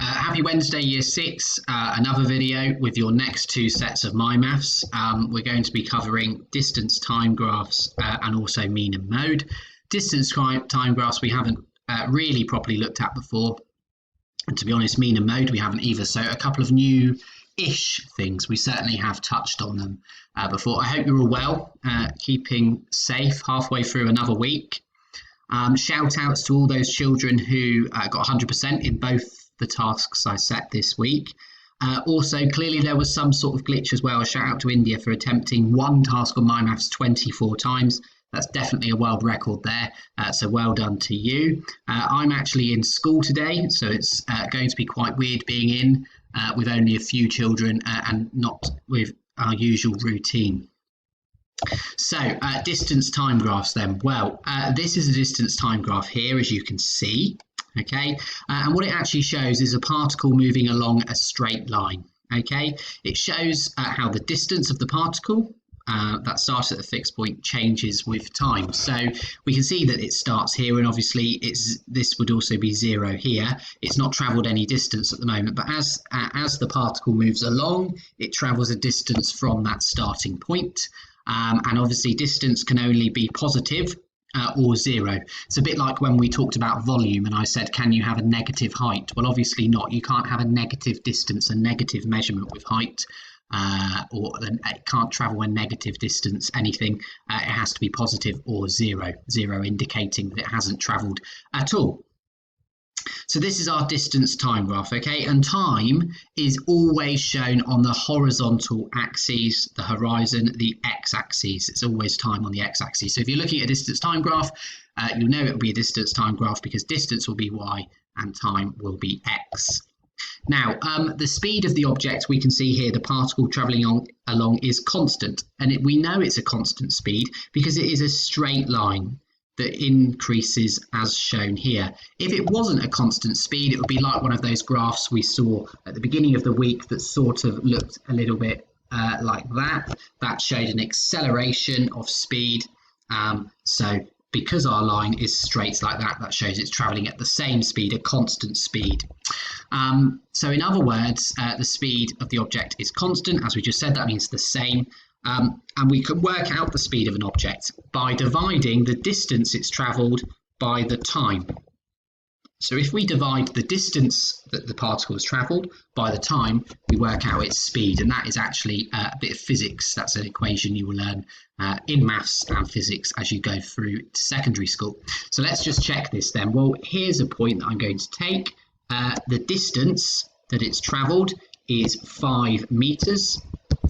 Happy Wednesday, Year 6, another video with your next two sets of My Maths. We're going to be covering distance time graphs and also mean and mode. Distance time graphs we haven't really properly looked at before. And to be honest, mean and mode we haven't either. So a couple of new-ish things. We certainly have touched on them before. I hope you're all well, keeping safe halfway through another week. Shout outs to all those children who got 100% in both the tasks I set this week. Also, clearly there was some sort of glitch as well. A shout out to India for attempting one task on My Maths 24 times. That's definitely a world record there. So well done to you. I'm actually in school today, so it's going to be quite weird being in with only a few children and not with our usual routine. So distance time graphs then. Well, this is a distance time graph here, as you can see. Okay, and what it actually shows is a particle moving along a straight line. Okay, it shows how the distance of the particle that starts at a fixed point changes with time. So we can see that it starts here, and obviously this would also be 0 here. It's not travelled any distance at the moment, but as the particle moves along, it travels a distance from that starting point. And obviously distance can only be positive or 0. It's a bit like when we talked about volume and I said, can you have a negative height? Well, obviously not. You can't have a negative distance, a negative measurement with height, or it can't travel a negative distance, anything. It has to be positive or 0, 0 indicating that it hasn't travelled at all. So this is our distance time graph, okay? And time is always shown on the horizontal axes, the horizon, the x-axis. It's always time on the x-axis. So if you're looking at a distance time graph, you'll know it will be a distance time graph because distance will be y and time will be x. Now, the speed of the object we can see here, the particle travelling along is constant. And we know it's a constant speed because it is a straight line that increases as shown here. If it wasn't a constant speed, it would be like one of those graphs we saw at the beginning of the week that sort of looked a little bit like that. That showed an acceleration of speed. So because our line is straight like that, that shows it's travelling at the same speed, a constant speed. So in other words, the speed of the object is constant. As we just said, that means the same. And we can work out the speed of an object by dividing the distance it's travelled by the time. So if we divide the distance that the particle has travelled by the time, we work out its speed. And that is actually a bit of physics. That's an equation you will learn in maths and physics as you go through to secondary school. So let's just check this then. Well, here's a point that I'm going to take. The distance that it's travelled is 5 metres.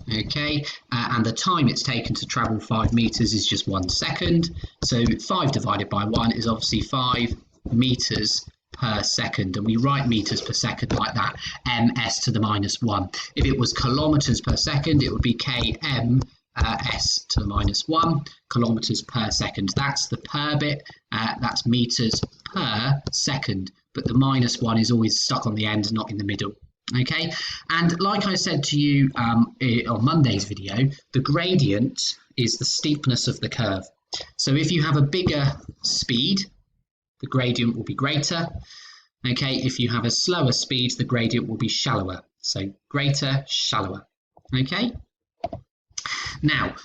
Okay, and the time it's taken to travel 5 metres is just 1 second. So 5 divided by 1 is obviously 5 metres per second. And we write metres per second like that, ms to the minus 1. If it was kilometres per second, it would be km s to the minus 1 kilometres per second. That's the per bit, that's metres per second. But the minus 1 is always stuck on the end, not in the middle. Okay, and like I said to you on Monday's video, the gradient is the steepness of the curve. So if you have a bigger speed, the gradient will be greater. Okay, if you have a slower speed, the gradient will be shallower. So greater, shallower. Okay. Now,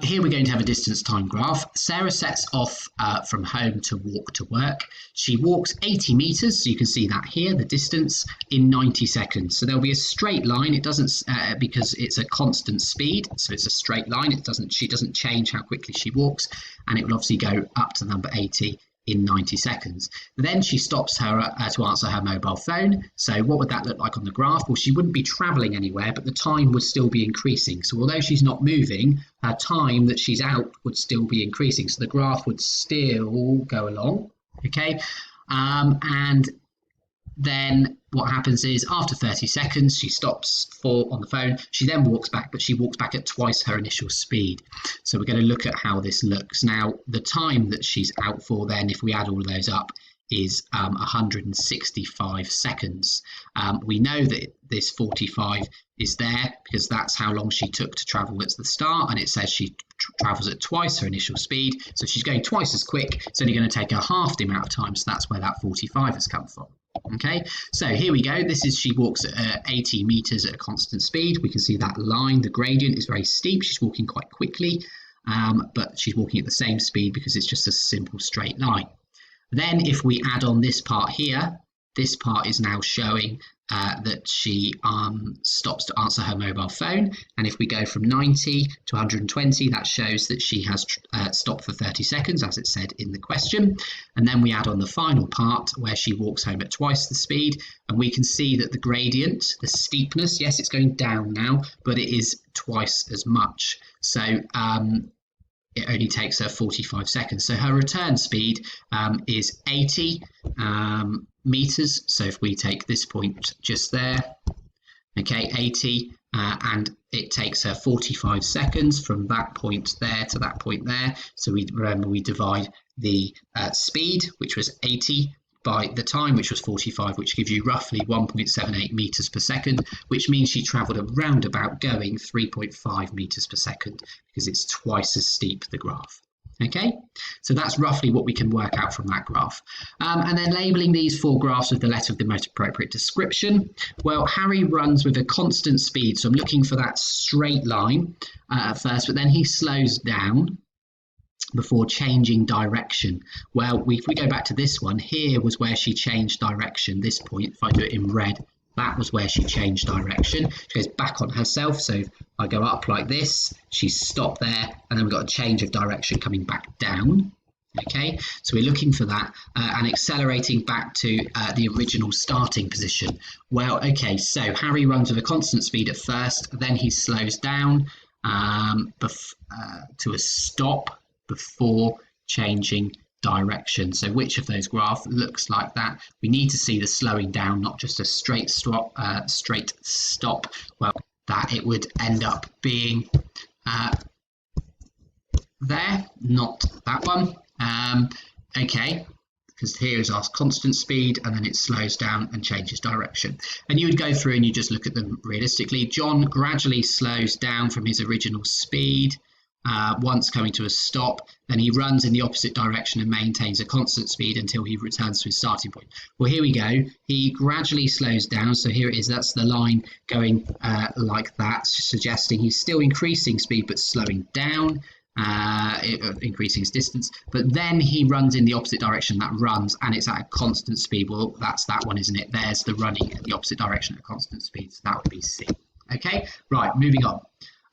here we're going to have a distance time graph. Sarah sets off from home to walk to work. She walks 80 metres, so you can see that here, the distance, in 90 seconds. So there'll be a straight line. It doesn't, because it's a constant speed, so it's a straight line. She doesn't change how quickly she walks, and it will obviously go up to number 80 in 90 seconds. Then she stops to answer her mobile phone. So what would that look like on the graph? Well, she wouldn't be travelling anywhere, but the time would still be increasing. So although she's not moving, her time that she's out would still be increasing. So the graph would still go along, okay? And then what happens is after 30 seconds, she stops on the phone. She then walks back, but she walks back at twice her initial speed. So we're going to look at how this looks. Now, the time that she's out for then, if we add all of those up, is 165 seconds. We know that this 45 is there because that's how long she took to travel at the start, and it says she travels at twice her initial speed. So she's going twice as quick. It's only going to take her half the amount of time. So that's where that 45 has come from. Okay, so here we go. This is, she walks at 80 meters at a constant speed. We can see that line, the gradient is very steep. She's walking quite quickly, but she's walking at the same speed because it's just a simple straight line. Then if we add on this part here, this part is now showing that she stops to answer her mobile phone. And if we go from 90 to 120, that shows that she has stopped for 30 seconds, as it said in the question. And then we add on the final part where she walks home at twice the speed. And we can see that the gradient, the steepness, yes, it's going down now, but it is twice as much. So it only takes her 45 seconds. So her return speed is 80 meters. So if we take this point just there, okay, 80, and it takes her 45 seconds from that point there to that point there. So we remember we divide the speed, which was 80, by the time, which was 45, which gives you roughly 1.78 meters per second, which means she travelled around about going 3.5 meters per second, because it's twice as steep, the graph. Okay, so that's roughly what we can work out from that graph. And then labelling these 4 graphs with the letter of the most appropriate description. Well, Harry runs with a constant speed, so I'm looking for that straight line at first, but then he slows down before changing direction. Well, if we go back to this one, here was where she changed direction. This point, if I do it in red, that was where she changed direction. She goes back on herself. So if I go up like this, she's stopped there, and then we've got a change of direction coming back down. Okay, so we're looking for that and accelerating back to the original starting position. Well, okay, so Harry runs with a constant speed at first, then he slows down to a stop before changing direction. So which of those graphs looks like that? We need to see the slowing down, not just a straight stop. Well, that it would end up being there, not that one. Okay, because here is our constant speed, and then it slows down and changes direction. And you would go through and you just look at them realistically. John gradually slows down from his original speed, once coming to a stop. Then he runs in the opposite direction and maintains a constant speed until he returns to his starting point. Well, here we go. He gradually slows down. So here it is. That's the line going like that, suggesting he's still increasing speed but slowing down. Increasing his distance, but then he runs in the opposite direction. That runs, and it's at a constant speed. Well, that's that one, isn't it? There's the running at the opposite direction at constant speed, so that would be C. Okay, right, moving on.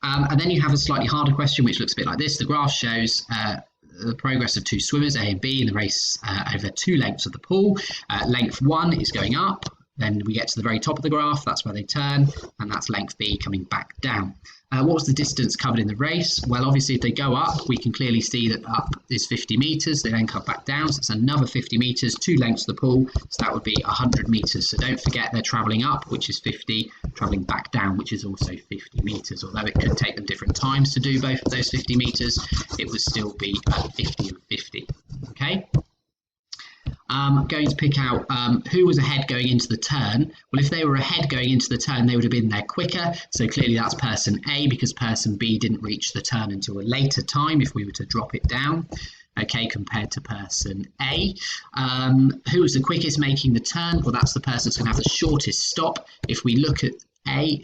And then you have a slightly harder question, which looks a bit like this. The graph shows the progress of 2 swimmers, A and B, in the race over 2 lengths of the pool. Length 1 is going up. Then we get to the very top of the graph, that's where they turn, and that's length B coming back down. What was the distance covered in the race? Well, obviously, if they go up, we can clearly see that up is 50 meters. They then come back down, so it's another 50 meters, 2 lengths of the pool, so that would be 100 meters. So don't forget they're traveling up, which is 50, traveling back down, which is also 50 meters. Although it could take them different times to do both of those 50 meters, it would still be 50 and 50. Okay. Going to pick out who was ahead going into the turn. Well, if they were ahead going into the turn, they would have been there quicker. So clearly that's person A, because person B didn't reach the turn until a later time if we were to drop it down. Okay, compared to person A. Who was the quickest making the turn? Well, that's the person that's going to have the shortest stop. If we look at A,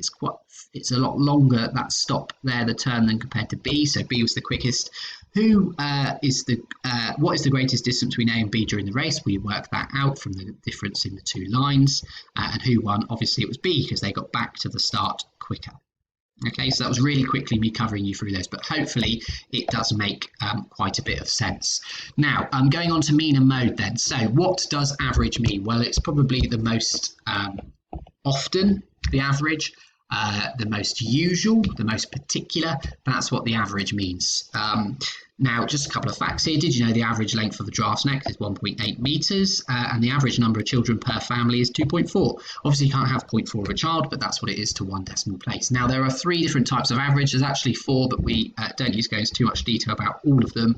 it's a lot longer, that stop there, the turn, than compared to B. So B was the quickest. What is the greatest distance between A and B during the race? We work that out from the difference in the 2 lines. And who won? Obviously it was B, because they got back to the start quicker. Okay, so that was really quickly me covering you through those, but hopefully it does make quite a bit of sense. Now, I'm going on to mean and mode then. So what does average mean? Well, it's probably the most often, the average. The most usual, the most particular, that's what the average means. Now, just a couple of facts here. Did you know the average length of a giraffe's neck is 1.8 meters, and the average number of children per family is 2.4. Obviously, you can't have 0.4 of a child, but that's what it is to 1 decimal place. Now, there are 3 different types of average. There's actually 4, but we don't need to go into too much detail about all of them.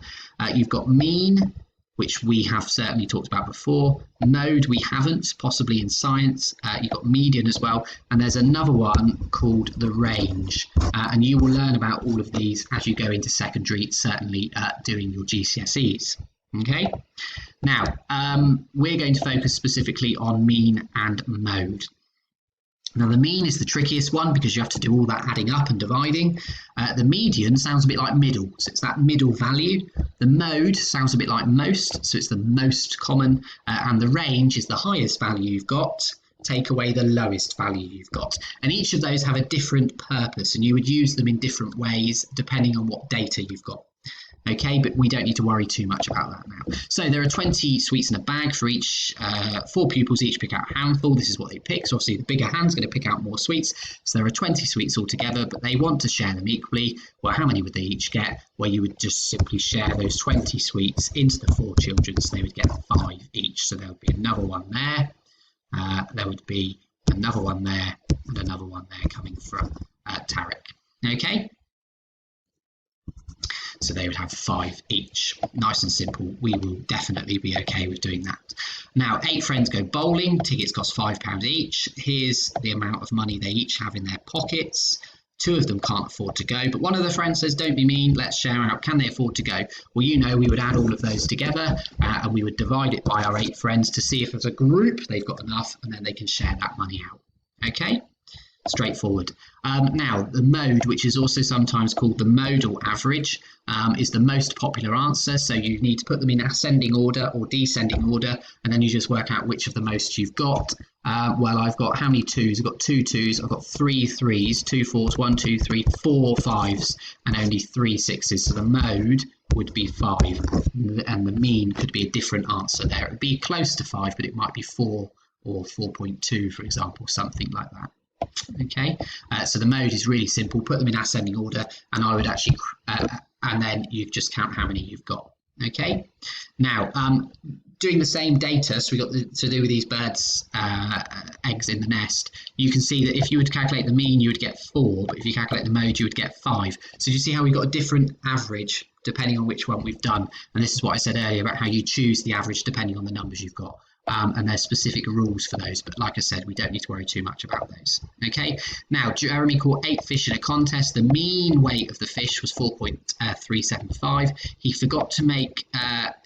You've got mean, which we have certainly talked about before. Mode we haven't, possibly in science. You've got median as well. And there's another one called the range. And you will learn about all of these as you go into secondary, certainly doing your GCSEs. Okay, now we're going to focus specifically on mean and mode. Now the mean is the trickiest one because you have to do all that adding up and dividing. The median sounds a bit like middle, so it's that middle value. The mode sounds a bit like most, so it's the most common, and the range is the highest value you've got, take away the lowest value you've got. And each of those have a different purpose, and you would use them in different ways depending on what data you've got. Okay, but we don't need to worry too much about that now. So there are 20 sweets in a bag for each, 4 pupils each pick out a handful. This is what they pick. So obviously the bigger hand's going to pick out more sweets. So there are 20 sweets altogether, but they want to share them equally. Well, how many would they each get? Well, you would just simply share those 20 sweets into the 4 children, so they would get 5 each. So there would be another one there. There would be another one there and another one there coming from Tarek. Okay. So they would have 5 each. Nice and simple. We will definitely be okay with doing that. Now, 8 friends go bowling. Tickets cost £5 each. Here's the amount of money they each have in their pockets. 2 of them can't afford to go, but one of the friends says, don't be mean, let's share out. Can they afford to go? Well, you know, we would add all of those together and we would divide it by our 8 friends to see if as a group they've got enough, and then they can share that money out. Okay? Straightforward. Now, the mode, which is also sometimes called the modal average, is the most popular answer. So you need to put them in ascending order or descending order, and then you just work out which of the most you've got. Well, I've got how many 2s? I've got 2 2s, I've got 3 3s, 2 4s, 1 2 3 4 5s, and only 3 6s. So the mode would be 5, and the mean could be a different answer there. It would be close to 5, but it might be 4 or 4.2, for example, something like that. Okay, so the mode is really simple. Put them in ascending order, and I would actually, and then you just count how many you've got. Okay, now doing the same data, so we got to do with these birds' eggs in the nest. You can see that if you would calculate the mean, you would get 4, but if you calculate the mode, you would get 5. So you see how we got a different average depending on which one we've done, and this is what I said earlier about how you choose the average depending on the numbers you've got. And there's specific rules for those, but like I said, we don't need to worry too much about those. Okay, now Jeremy caught 8 fish in a contest. The mean weight of the fish was 4.375. He forgot to make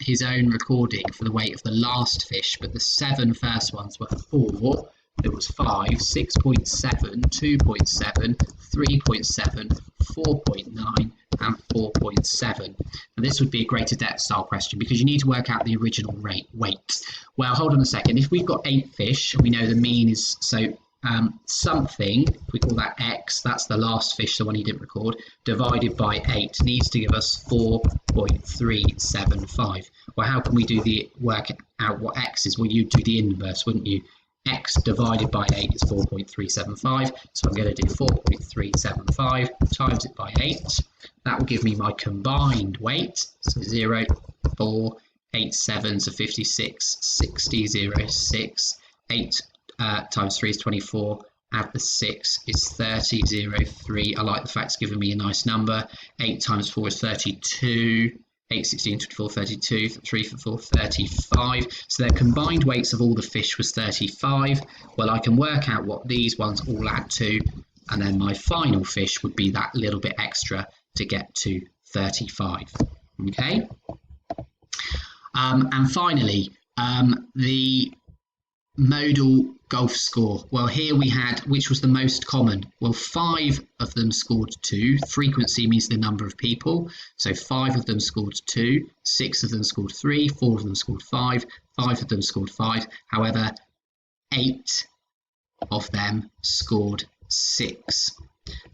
his own recording for the weight of the last fish, but the 7 first ones were 4. There was 5, 6.7, 2.7, 3.7, 4.9 and 4.7. And this would be a greater depth style question because you need to work out the original weight. Well, hold on a second. If we've got 8 fish and we know the mean is something, if we call that x, that's the last fish, the one he didn't record, divided by 8 needs to give us 4.375. Well, how can we do the work out what x is? Well, you'd do the inverse, wouldn't you? X divided by 8 is 4.375, so I'm going to do 4.375 times it by 8. That will give me my combined weight, so 0, 4, 8, 7, so 56, 60, 0, 6, 8 times 3 is 24, add the 6 is 30, 0, 3. I like the fact it's giving me a nice number. 8 times 4 is 32. 8, 16, 24, 32, 3 for 4, 35. So their combined weights of all the fish was 35. Well, I can work out what these ones all add to, and then my final fish would be that little bit extra to get to 35. Okay. And finally, the modal golf score. Well, here we had, which was the most common? Well, 5 of them scored 2. Frequency means the number of people. So 5 of them scored 2, 6 of them scored 3, 4 of them scored 5, 5 of them scored 5. However, 8 of them scored 6.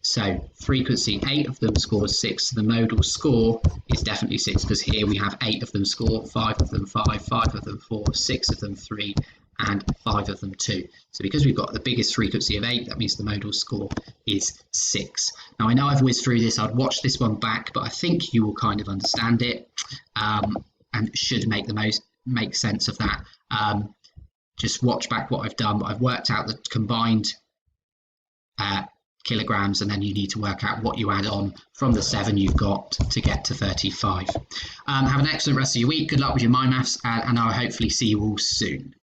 So frequency, 8 of them scored 6. So the modal score is definitely 6 because here we have 8 of them score, 5 of them 5, 5 of them 4, 6 of them 3, and 5 of them 2. So because we've got the biggest frequency of 8, that means the modal score is 6. Now I know I've whizzed through this, I'd watch this one back, but I think you will kind of understand it and should make sense of that. Just watch back what I've done, but I've worked out the combined kilograms, and then you need to work out what you add on from the 7 you've got to get to 35. Have an excellent rest of your week. Good luck with your My Maths, and I'll hopefully see you all soon.